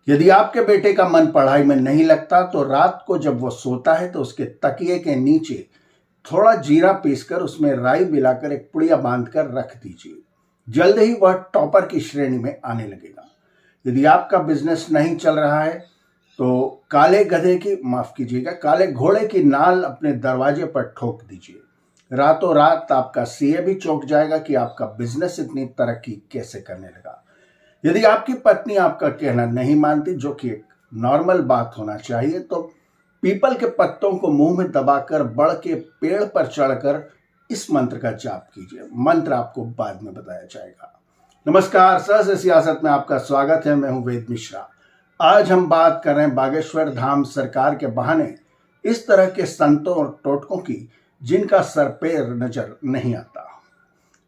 यदि आपके बेटे का मन पढ़ाई में नहीं लगता तो रात को जब वो सोता है तो उसके तकिए के नीचे थोड़ा जीरा पीसकर उसमें राई मिलाकर एक पुड़िया बांधकर रख दीजिए। जल्द ही वह टॉपर की श्रेणी में आने लगेगा। यदि आपका बिजनेस नहीं चल रहा है तो काले घोड़े की नाल अपने दरवाजे पर ठोक दीजिए। रातों रात आपका सीए भी चौंक जाएगा कि आपका बिजनेस इतनी तरक्की कैसे करने लगा। यदि आपकी पत्नी आपका कहना नहीं मानती, जो कि एक नॉर्मल बात होना चाहिए, तो पीपल के पत्तों को मुंह में दबाकर बड़ के पेड़ पर चढ़कर इस मंत्र का जाप कीजिए। मंत्र आपको बाद में बताया जाएगा। नमस्कार, सहज सियासत में आपका स्वागत है। मैं हूं वेद मिश्रा। आज हम बात कर रहे हैं बागेश्वर धाम सरकार के बहाने इस तरह के संतों और टोटकों की जिनका सर पैर नजर नहीं आता।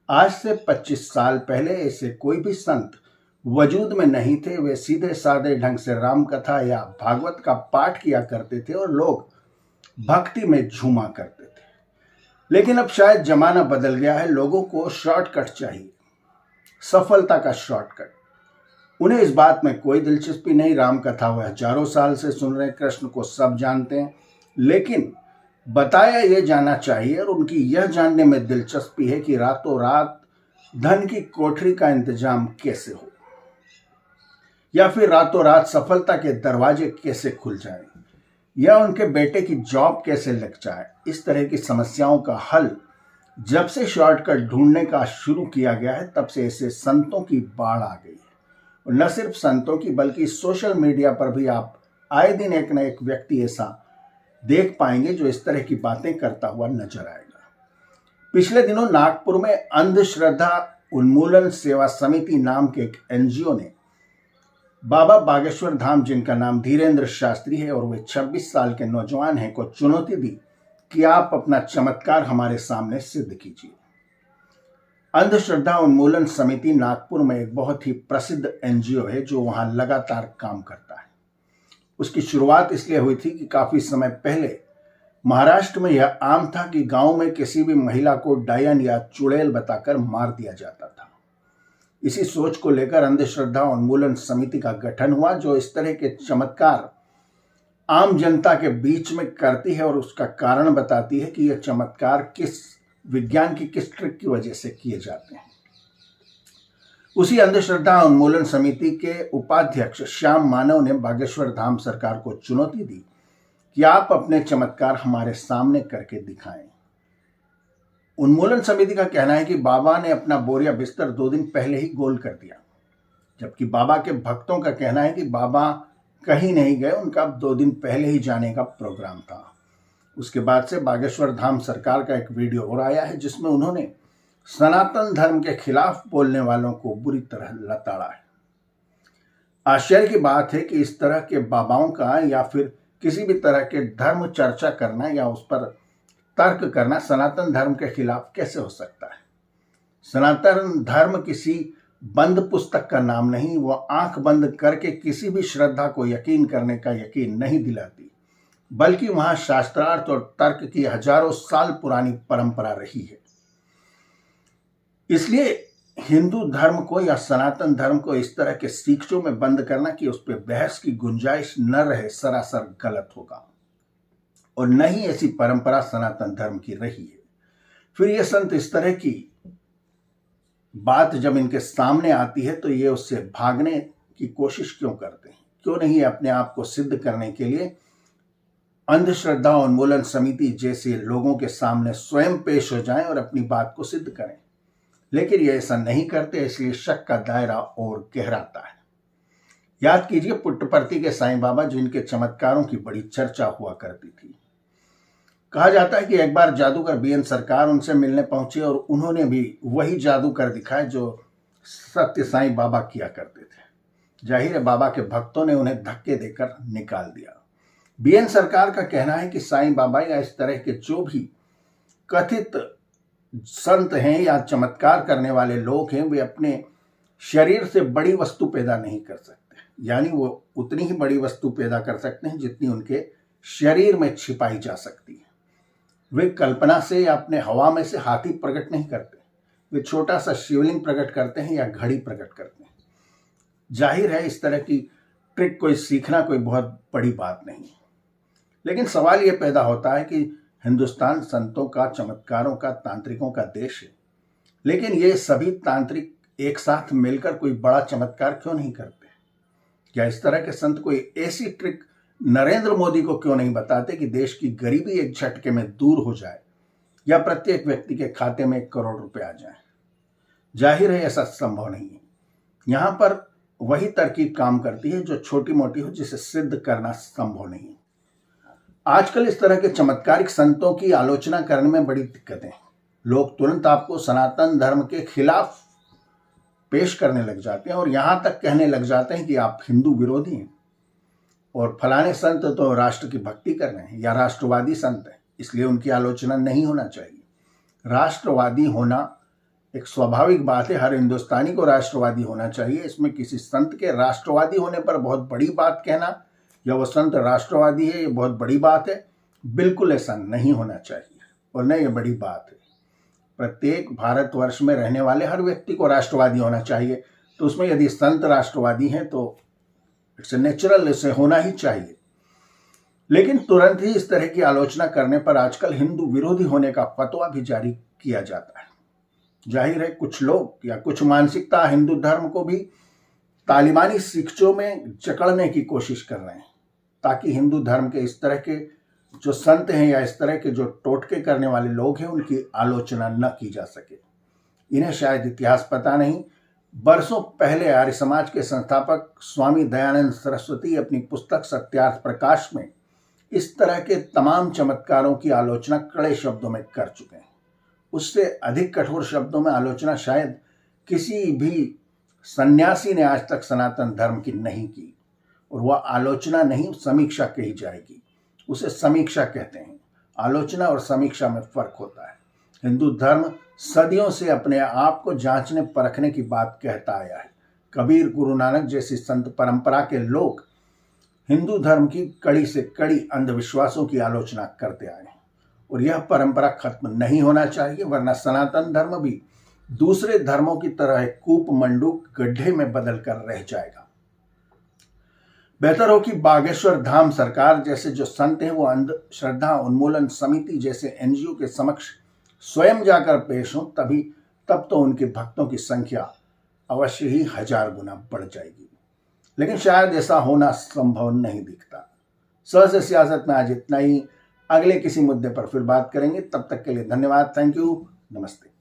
आज से 25 साल पहले ऐसे कोई भी संत वजूद में नहीं थे। वे सीधे साधे ढंग से राम कथा या भागवत का पाठ किया करते थे और लोग भक्ति में झूमा करते थे। लेकिन अब शायद जमाना बदल गया है। लोगों को शॉर्टकट चाहिए, सफलता का शॉर्टकट। उन्हें इस बात में कोई दिलचस्पी नहीं। राम कथा वो हजारों साल से सुन रहे, कृष्ण को सब जानते हैं, लेकिन बताया यह जाना चाहिए और उनकी यह जानने में दिलचस्पी है कि रातों रात धन की कोठरी का इंतजाम कैसे हो, या फिर रातों रात सफलता के दरवाजे कैसे खुल जाए, या उनके बेटे की जॉब कैसे लग जाए। इस तरह की समस्याओं का हल जब से शॉर्टकट ढूंढने का शुरू किया गया है, तब से ऐसे संतों की बाढ़ आ गई है। और न सिर्फ संतों की, बल्कि सोशल मीडिया पर भी आप आए दिन एक न एक व्यक्ति ऐसा देख पाएंगे जो इस तरह की बातें करता हुआ नजर आएगा। पिछले दिनों नागपुर में अंधश्रद्धा उन्मूलन सेवा समिति नाम के एक एनजीओ ने बाबा बागेश्वर धाम, जिनका नाम धीरेन्द्र शास्त्री है और वे 26 साल के नौजवान हैं, को चुनौती दी कि आप अपना चमत्कार हमारे सामने सिद्ध कीजिए। अंधश्रद्धा उन्मूलन समिति नागपुर में एक बहुत ही प्रसिद्ध एनजीओ है जो वहां लगातार काम करता है। उसकी शुरुआत इसलिए हुई थी कि काफी समय पहले महाराष्ट्र में यह आम था कि गांव में किसी भी महिला को डायन या चुड़ैल बताकर मार दिया जाता था। इसी सोच को लेकर अंधश्रद्धा उन्मूलन समिति का गठन हुआ, जो इस तरह के चमत्कार आम जनता के बीच में करती है और उसका कारण बताती है कि यह चमत्कार किस विज्ञान की किस ट्रिक की वजह से किए जाते हैं। उसी अंधश्रद्धा उन्मूलन समिति के उपाध्यक्ष श्याम मानव ने बागेश्वर धाम सरकार को चुनौती दी कि आप अपने चमत्कार हमारे सामने करके दिखाएं। उन्मूलन समिति का कहना है कि बाबा ने अपना बोरिया बिस्तर 2 दिन पहले ही गोल कर दिया, जबकि बाबा के भक्तों का कहना है कि बाबा कहीं नहीं गए, उनका 2 दिन पहले ही जाने का प्रोग्राम था। उसके बाद से बागेश्वर धाम सरकार का एक वीडियो और आया है जिसमें उन्होंने सनातन धर्म के खिलाफ बोलने वालों को बुरी तरह लताड़ा है। आश्चर्य की बात है कि इस तरह के बाबाओं का या फिर किसी भी तरह के धर्म चर्चा करना या उस पर तर्क करना सनातन धर्म के खिलाफ कैसे हो सकता है। सनातन धर्म किसी बंद पुस्तक का नाम नहीं। वह आंख बंद करके किसी भी श्रद्धा को यकीन करने का यकीन नहीं दिलाती, बल्कि वहां शास्त्रार्थ और तर्क की हजारों साल पुरानी परंपरा रही है। इसलिए हिंदू धर्म को या सनातन धर्म को इस तरह के सीखचों में बंद करना कि उस पर बहस की गुंजाइश न रहे, सरासर गलत होगा और न ही ऐसी परंपरा सनातन धर्म की रही है। फिर ये संत इस तरह की बात जब इनके सामने आती है तो ये उससे भागने की कोशिश क्यों करते हैं? क्यों नहीं अपने आप को सिद्ध करने के लिए अंधश्रद्धा उन्मूलन समिति जैसे लोगों के सामने स्वयं पेश हो जाएं और अपनी बात को सिद्ध करें? लेकिन ये ऐसा नहीं करते, इसलिए शक का दायरा और गहराता है। याद कीजिए पुट्टपर्ती के साईं बाबा, जिनके चमत्कारों की बड़ी चर्चा हुआ करती थी। कहा जाता है कि एक बार जादूगर बीएन सरकार उनसे मिलने पहुंचे और उन्होंने भी वही जादू कर दिखाया जो सत्य साईं बाबा किया करते थे। जाहिर है बाबा के भक्तों ने उन्हें धक्के देकर निकाल दिया। बीएन सरकार का कहना है कि साईं बाबा या इस तरह के जो भी कथित संत हैं या चमत्कार करने वाले लोग हैं, वे अपने शरीर से बड़ी वस्तु पैदा नहीं कर सकते। यानी वो उतनी ही बड़ी वस्तु पैदा कर सकते हैं जितनी उनके शरीर में छिपाई जा सकती है। वे कल्पना से या अपने हवा में से हाथी प्रकट नहीं करते। वे छोटा सा शिवलिंग प्रकट करते हैं या घड़ी प्रकट करते हैं। जाहिर है इस तरह की ट्रिक कोई सीखना कोई बहुत बड़ी बात नहीं। लेकिन सवाल ये पैदा होता है कि हिंदुस्तान संतों का, चमत्कारों का, तांत्रिकों का देश है, लेकिन ये सभी तांत्रिक एक साथ मिलकर कोई बड़ा चमत्कार क्यों नहीं करते? क्या इस तरह के संत कोई ऐसी ट्रिक नरेंद्र मोदी को क्यों नहीं बताते कि देश की गरीबी एक झटके में दूर हो जाए या प्रत्येक व्यक्ति के खाते में 1 करोड़ रुपए आ जाए? जाहिर है ऐसा संभव नहीं है। यहां पर वही तरकीब काम करती है जो छोटी मोटी हो, जिसे सिद्ध करना संभव नहीं है। आजकल इस तरह के चमत्कारिक संतों की आलोचना करने में बड़ी दिक्कतें हैं। लोग तुरंत आपको सनातन धर्म के खिलाफ पेश करने लग जाते हैं और यहां तक कहने लग जाते हैं कि आप हिंदू विरोधी हैं और फलाने संत तो राष्ट्र की भक्ति कर रहे हैं या राष्ट्रवादी संत हैं, इसलिए उनकी आलोचना नहीं होना चाहिए। राष्ट्रवादी होना एक स्वाभाविक बात है, हर हिंदुस्तानी को राष्ट्रवादी होना चाहिए। इसमें किसी संत के राष्ट्रवादी होने पर बहुत बड़ी बात कहना या वो संत राष्ट्रवादी है ये बहुत बड़ी बात है, बिल्कुल ऐसा नहीं होना चाहिए और न ये बड़ी बात है। प्रत्येक भारतवर्ष में रहने वाले हर व्यक्ति को राष्ट्रवादी होना चाहिए, तो उसमें यदि संत राष्ट्रवादी हैं तो इट्स नेचुरल, इसे होना ही चाहिए। लेकिन तुरंत ही इस तरह की आलोचना करने पर आजकल हिंदू विरोधी होने का फतवा भी जारी किया जाता है। जाहिर है कुछ लोग या कुछ मानसिकता हिंदू धर्म को भी तालिबानी शिक्षों में जकड़ने की कोशिश कर रहे हैं, ताकि हिंदू धर्म के इस तरह के जो संत हैं या इस तरह के जो टोटके करने वाले लोग हैं उनकी आलोचना न की जा सके। इन्हें शायद इतिहास पता नहीं। बरसों पहले आर्य समाज के संस्थापक स्वामी दयानंद सरस्वती अपनी पुस्तक सत्यार्थ प्रकाश में इस तरह के तमाम चमत्कारों की आलोचना कड़े शब्दों में कर चुके हैं। उससे अधिक कठोर शब्दों में आलोचना शायद किसी भी सन्यासी ने आज तक सनातन धर्म की नहीं की, और वह आलोचना नहीं समीक्षा कही जाएगी। उसे समीक्षा कहते हैं। आलोचना और समीक्षा में फर्क होता है। हिंदू धर्म सदियों से अपने आप को जांचने परखने की बात कहता आया है। कबीर, गुरु नानक जैसी संत परंपरा के लोग हिंदू धर्म की कड़ी से कड़ी अंधविश्वासों की आलोचना करते आए हैं और यह परंपरा खत्म नहीं होना चाहिए, वरना सनातन धर्म भी दूसरे धर्मों की तरह एक कूप मंडूक गड्ढे में बदल कर रह जाएगा। बेहतर हो कि बागेश्वर धाम सरकार जैसे जो संत हैं वो अंधश्रद्धा उन्मूलन समिति जैसे एनजीओ के समक्ष स्वयं जाकर पेश हों, तब तो उनके भक्तों की संख्या अवश्य ही 1000 गुना बढ़ जाएगी। लेकिन शायद ऐसा होना संभव नहीं दिखता। सहज सियासत में आज इतना ही। अगले किसी मुद्दे पर फिर बात करेंगे। तब तक के लिए धन्यवाद। Thank you. नमस्ते।